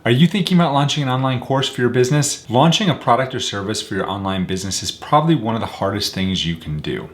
Are you thinking about launching an online course for your business? Launching a product or service for your online business is probably one of the hardest things you can do.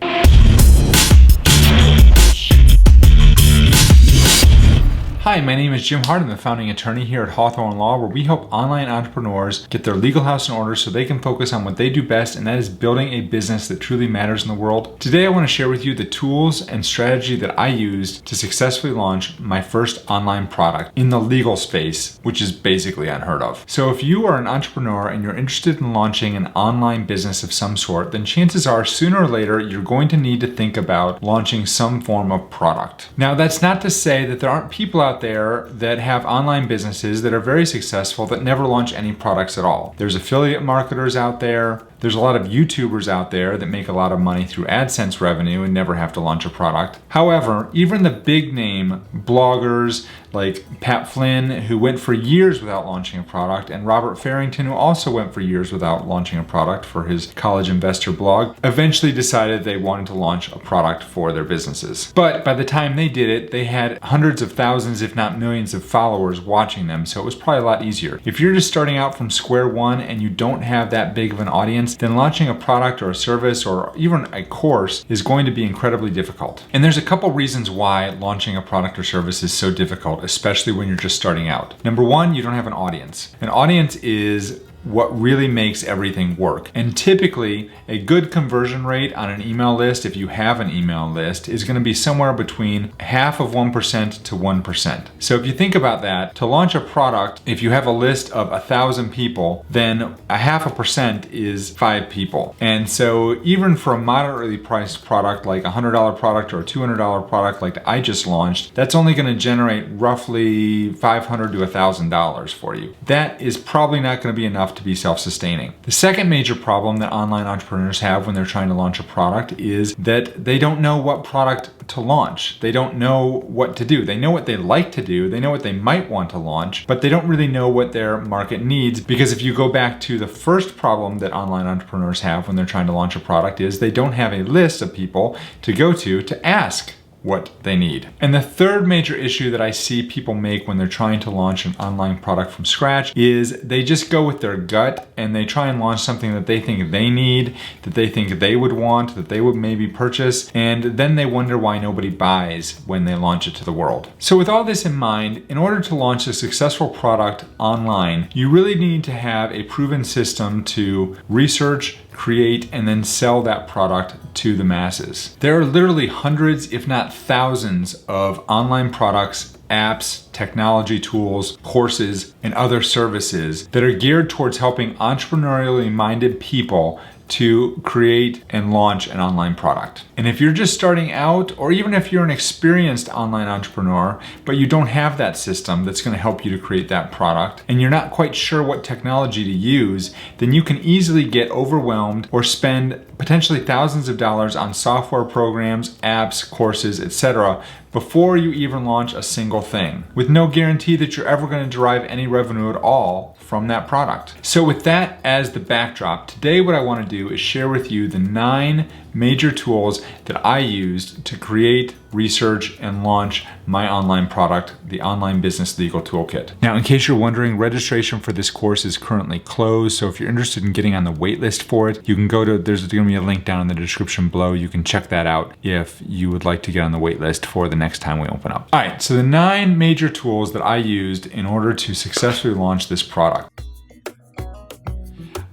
Hi, my name is Jim Hart. I'm the founding attorney here at Hawthorn Law, where we help online entrepreneurs get their legal house in order so they can focus on what they do best, and that is building a business that truly matters in the world. Today, I want to share with you the tools and strategy that I used to successfully launch my first online product in the legal space, which is basically unheard of. So if you are an entrepreneur and you're interested in launching an online business of some sort, then chances are sooner or later, you're going to need to think about launching some form of product. Now, that's not to say that there aren't people out there that have online businesses that are very successful that never launch any products at all. There's affiliate marketers out there. There's a lot of YouTubers out there that make a lot of money through AdSense revenue and never have to launch a product. However, even the big name bloggers like Pat Flynn, who went for years without launching a product, and Robert Farrington, who also went for years without launching a product for his college investor blog, eventually decided they wanted to launch a product for their businesses. But by the time they did it, they had hundreds of thousands, if not millions of followers watching them, so it was probably a lot easier. If you're just starting out from square one and you don't have that big of an audience, then launching a product or a service or even a course is going to be incredibly difficult. And there's a couple reasons why launching a product or service is so difficult, especially when you're just starting out. Number one, you don't have an audience. An audience is what really makes everything work. And typically, a good conversion rate on an email list, if you have an email list, is going to be somewhere between 0.5% to 1%. So if you think about that, to launch a product, if you have a list of 1,000 people, then 0.5% is 5 people. And so even for a moderately priced product like a $100 product or a $200 product like I just launched, that's only going to generate roughly $500 to $1,000 for you. That is probably not going to be enough to be self-sustaining. The second major problem that online entrepreneurs have when they're trying to launch a product is that they don't know what product to launch. They don't know what to do. They know what they like to do. They know what they might want to launch, but they don't really know what their market needs, because if you go back to the first problem that online entrepreneurs have when they're trying to launch a product is they don't have a list of people to go to ask what they need. And the third major issue that I see people make when they're trying to launch an online product from scratch is they just go with their gut and they try and launch something that they think they need, that they think they would want, that they would maybe purchase, and then they wonder why nobody buys when they launch it to the world. So with all this in mind, in order to launch a successful product online, you really need to have a proven system to research, create, and then sell that product to the masses. There are literally hundreds, if not thousands, of online products, apps, technology tools, courses, and other services that are geared towards helping entrepreneurially minded people to create and launch an online product. And if you're just starting out, or even if you're an experienced online entrepreneur, but you don't have that system that's going to help you to create that product, and you're not quite sure what technology to use, then you can easily get overwhelmed or spend potentially thousands of dollars on software programs, apps, courses, etc., before you even launch a single thing, with no guarantee that you're ever going to derive any revenue at all from that product. So with that as the backdrop, today what I want to do is share with you the 9 major tools that I used to create, research, and launch my online product, the Online Business Legal Toolkit. Now, in case you're wondering, registration for this course is currently closed, so if you're interested in getting on the wait list for it, you can go to, there's going to be a link down in the description below. You can check that out if you would like to get on the wait list for the next time we open up. All right, so the 9 major tools that I used in order to successfully launch this product.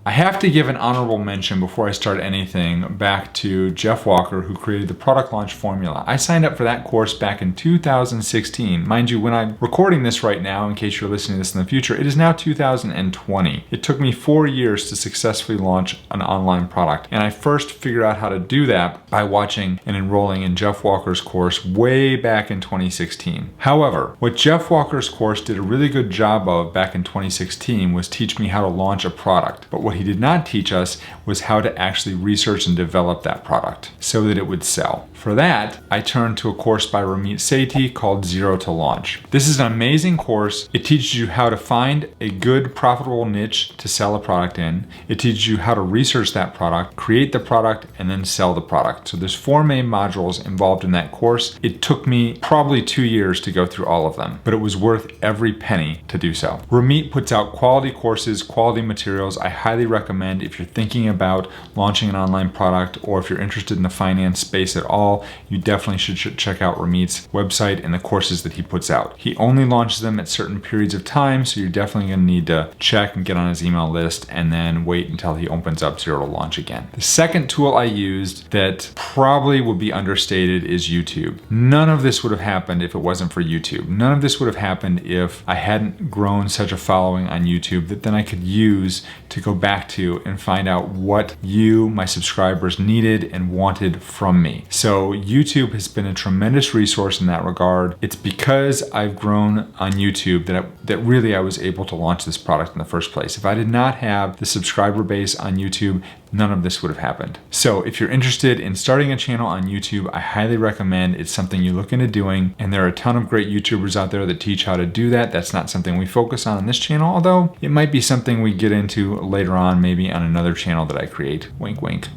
I have to give an honorable mention before I start anything back to Jeff Walker, who created the product launch formula. I signed up for that course back in 2016. Mind you, when I'm recording this right now, in case you're listening to this in the future, it is now 2020. It took me 4 years to successfully launch an online product. And I first figured out how to do that by watching and enrolling in Jeff Walker's course way back in 2016. However, what Jeff Walker's course did a really good job of back in 2016 was teach me how to launch a product. But what he did not teach us was how to actually research and develop that product so that it would sell. For that, I turned to a course by Ramit Sethi called Zero to Launch. This is an amazing course. It teaches you how to find a good profitable niche to sell a product in. It teaches you how to research that product, create the product, and then sell the product. So there's 4 main modules involved in that course. It took me probably 2 years to go through all of them, but it was worth every penny to do so. Ramit puts out quality courses, quality materials. I highly recommend if you're thinking about launching an online product, or if you're interested in the finance space at all, you definitely should check out Ramit's website and the courses that he puts out. He only launches them at certain periods of time, so you're definitely going to need to check and get on his email list and then wait until he opens up Zero to Launch again. The second tool I used that probably would be understated is YouTube. None of this would have happened if it wasn't for YouTube. None of this would have happened if I hadn't grown such a following on YouTube that then I could use to go back to and find out what you, my subscribers, needed and wanted from me. So YouTube has been a tremendous resource in that regard. It's because I've grown on YouTube that really I was able to launch this product in the first place. If I did not have the subscriber base on YouTube, none of this would have happened. So if you're interested in starting a channel on YouTube, I highly recommend it's something you look into doing. And there are a ton of great YouTubers out there that teach how to do that. That's not something we focus on this channel, although it might be something we get into later on, maybe on another channel that I create. Wink, wink.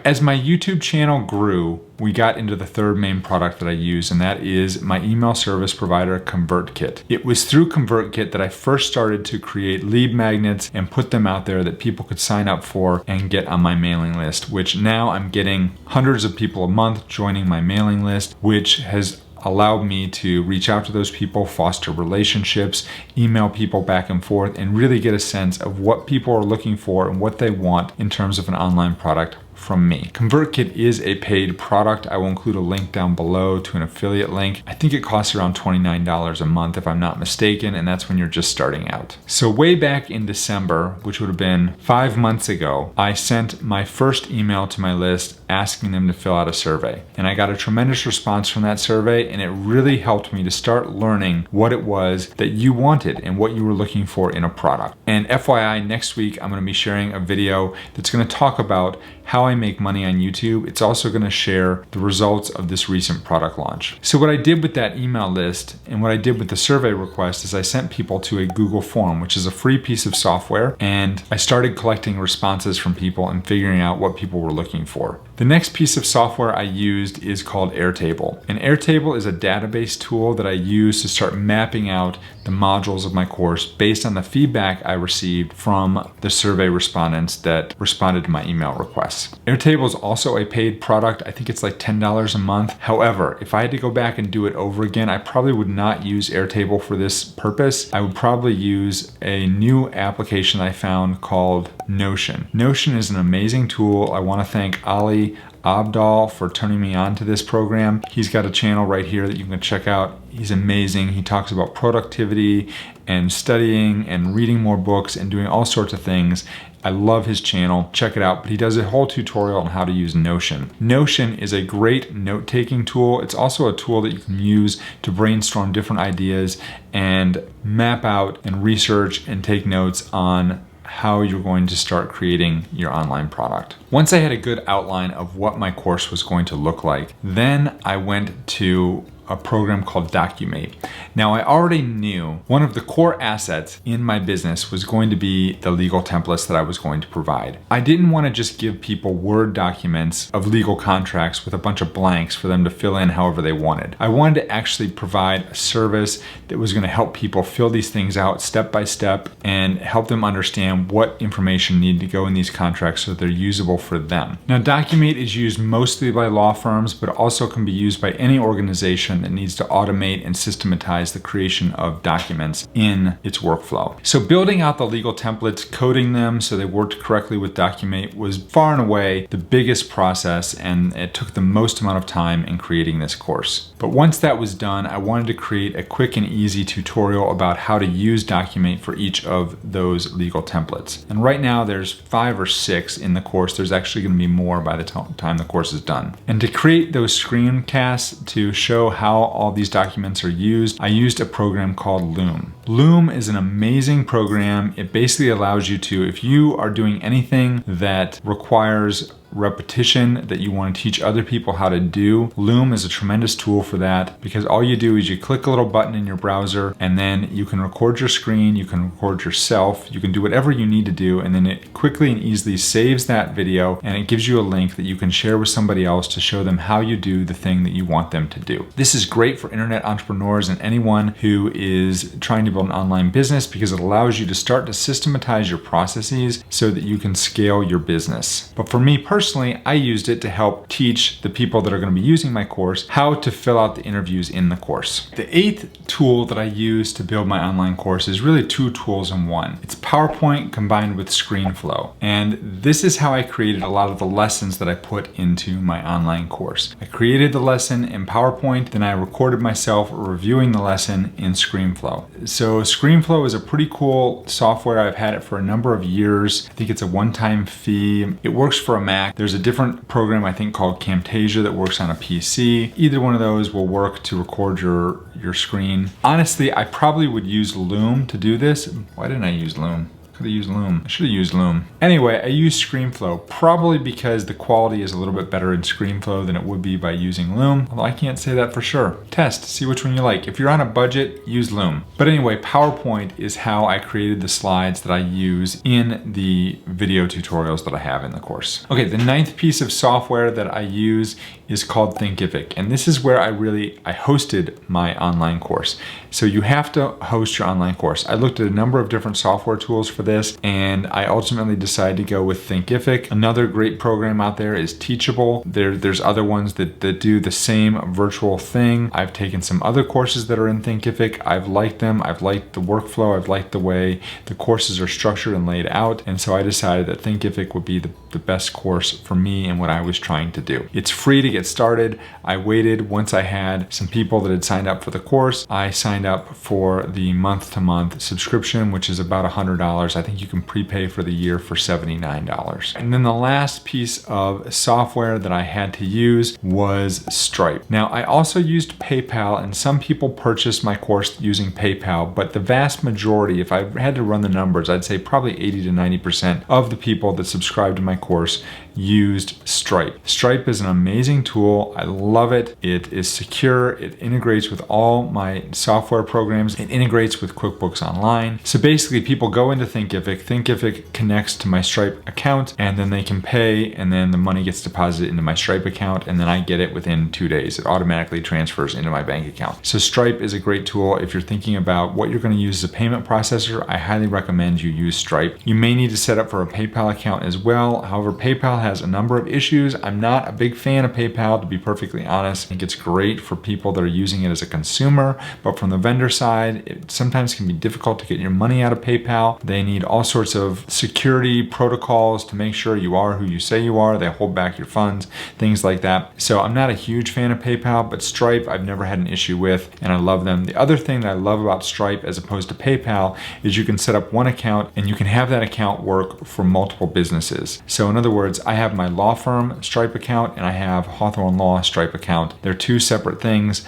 As my YouTube channel grew, we got into the third main product that I use, and that is my email service provider, Convertkit. It was through Convertkit that I first started to create lead magnets and put them out there that people could sign up for and get on my mailing list, which now I'm getting hundreds of people a month joining my mailing list, which has allowed me to reach out to those people, foster relationships, email people back and forth, and really get a sense of what people are looking for and what they want in terms of an online product from me. Convertkit is a paid product. I will include a link down below to an affiliate link. I think it costs around $29 a month if I'm not mistaken, and that's when you're just starting out. So way back in December, which would have been 5 months ago, I sent my first email to my list asking them to fill out a survey. And I got a tremendous response from that survey, and it really helped me to start learning what it was that you wanted and what you were looking for in a product. And FYI, next week I'm going to be sharing a video that's going to talk about how I make money on YouTube. It's also going to share the results of this recent product launch. So what I did with that email list and what I did with the survey request is I sent people to a Google form, which is a free piece of software, and I started collecting responses from people and figuring out what people were looking for. The next piece of software I used is called Airtable. And Airtable is a database tool that I use to start mapping out the modules of my course based on the feedback I received from the survey respondents that responded to my email requests. Airtable is also a paid product. I think it's like $10 a month. However, if I had to go back and do it over again, I probably would not use Airtable for this purpose. I would probably use a new application I found called Notion. Notion is an amazing tool. I want to thank Ali Abdaal for turning me on to this program. He's got a channel right here that you can check out. He's amazing. He talks about productivity and studying and reading more books and doing all sorts of things. I love his channel. Check it out. But he does a whole tutorial on how to use Notion. Notion is a great note-taking tool. It's also a tool that you can use to brainstorm different ideas and map out and research and take notes on how you're going to start creating your online product. Once I had a good outline of what my course was going to look like, then I went to a program called Documate. Now, I already knew one of the core assets in my business was going to be the legal templates that I was going to provide. I didn't want to just give people Word documents of legal contracts with a bunch of blanks for them to fill in however they wanted. I wanted to actually provide a service that was going to help people fill these things out step by step and help them understand what information needed to go in these contracts so they're usable for them. Now, Documate is used mostly by law firms, but also can be used by any organization that needs to automate and systematize the creation of documents in its workflow. So building out the legal templates, coding them so they worked correctly with Documate was far and away the biggest process, and it took the most amount of time in creating this course. But once that was done, I wanted to create a quick and easy tutorial about how to use Documate for each of those legal templates. And right now there's 5 or 6 in the course. There's actually going to be more by the time the course is done. And to create those screencasts to show how all these documents are used, I used a program called Loom. Loom is an amazing program. It basically allows you to, if you are doing anything that requires repetition that you want to teach other people how to do, Loom is a tremendous tool for that, because all you do is you click a little button in your browser and then you can record your screen, you can record yourself, you can do whatever you need to do, and then it quickly and easily saves that video and it gives you a link that you can share with somebody else to show them how you do the thing that you want them to do. This is great for internet entrepreneurs and anyone who is trying to build an online business, because it allows you to start to systematize your processes so that you can scale your business. But for me personally, I used it to help teach the people that are going to be using my course how to fill out the interviews in the course. The 8th tool that I use to build my online course is really 2 tools in one. It's PowerPoint combined with Screenflow. And this is how I created a lot of the lessons that I put into my online course. I created the lesson in PowerPoint, then I recorded myself reviewing the lesson in Screenflow. So Screenflow is a pretty cool software. I've had it for a number of years. I think it's a one-time fee. It works for a Mac. There's a different program I think called Camtasia that works on a PC. Either one of those will work to record your screen. Honestly, I probably would use Loom to do this. Why didn't I use Loom? Could have used Loom. I should have used Loom. Anyway, I use Screenflow, probably because the quality is a little bit better in Screenflow than it would be by using Loom, although I can't say that for sure. Test, see which one you like. If you're on a budget, use Loom. But anyway, PowerPoint is how I created the slides that I use in the video tutorials that I have in the course. Okay, the 9th piece of software that I use is called Thinkific, and this is where I hosted my online course. So you have to host your online course. I looked at a number of different software tools for this, and I ultimately decided to go with Thinkific. Another great program out there is Teachable. There's other ones that do the same virtual thing. I've taken some other courses that are in Thinkific. I've liked them. I've liked the workflow. I've liked the way the courses are structured and laid out, and so I decided that Thinkific would be the best course for me and what I was trying to do. It's free to get started. I waited. Once I had some people that had signed up for the course, I signed up for the month-to-month subscription, which is about $100. I think you can prepay for the year for $79. And then the last piece of software that I had to use was Stripe. Now, I also used PayPal, and some people purchased my course using PayPal, but the vast majority, if I had to run the numbers, I'd say probably 80 to 90% of the people that subscribed to my course used Stripe. Stripe is an amazing tool. I love it. It is secure. It integrates with all my software programs. It integrates with QuickBooks Online. So basically, people go into Thinkific. Thinkific connects to my Stripe account, and then they can pay, and then the money gets deposited into my Stripe account, and then I get it within 2 days. It automatically transfers into my bank account. So Stripe is a great tool. If you're thinking about what you're going to use as a payment processor, I highly recommend you use Stripe. You may need to set up for a PayPal account as well. However, PayPal has a number of issues. I'm not a big fan of PayPal, to be perfectly honest. I think it's great for people that are using it as a consumer, but from the vendor side, it sometimes can be difficult to get your money out of PayPal. They need all sorts of security protocols to make sure you are who you say you are. They hold back your funds, things like that. So I'm not a huge fan of PayPal, but Stripe I've never had an issue with, and I love them. The other thing that I love about Stripe as opposed to PayPal is you can set up one account and you can have that account work for multiple businesses. So in other words, I have my law firm Stripe account and I have Hawthorn Law Stripe account. They're two separate things.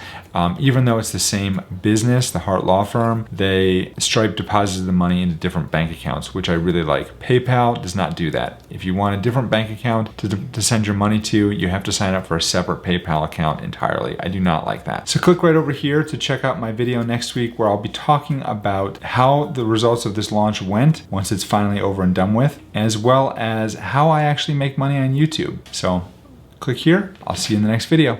Even though it's the same business, the Hart Law Firm, Stripe deposits the money into different bank accounts, which I really like. PayPal does not do that. If you want a different bank account to send your money to, you have to sign up for a separate PayPal account entirely. I do not like that. So click right over here to check out my video next week, where I'll be talking about how the results of this launch went once it's finally over and done with, as well as how I actually make money on YouTube. So click here. I'll see you in the next video.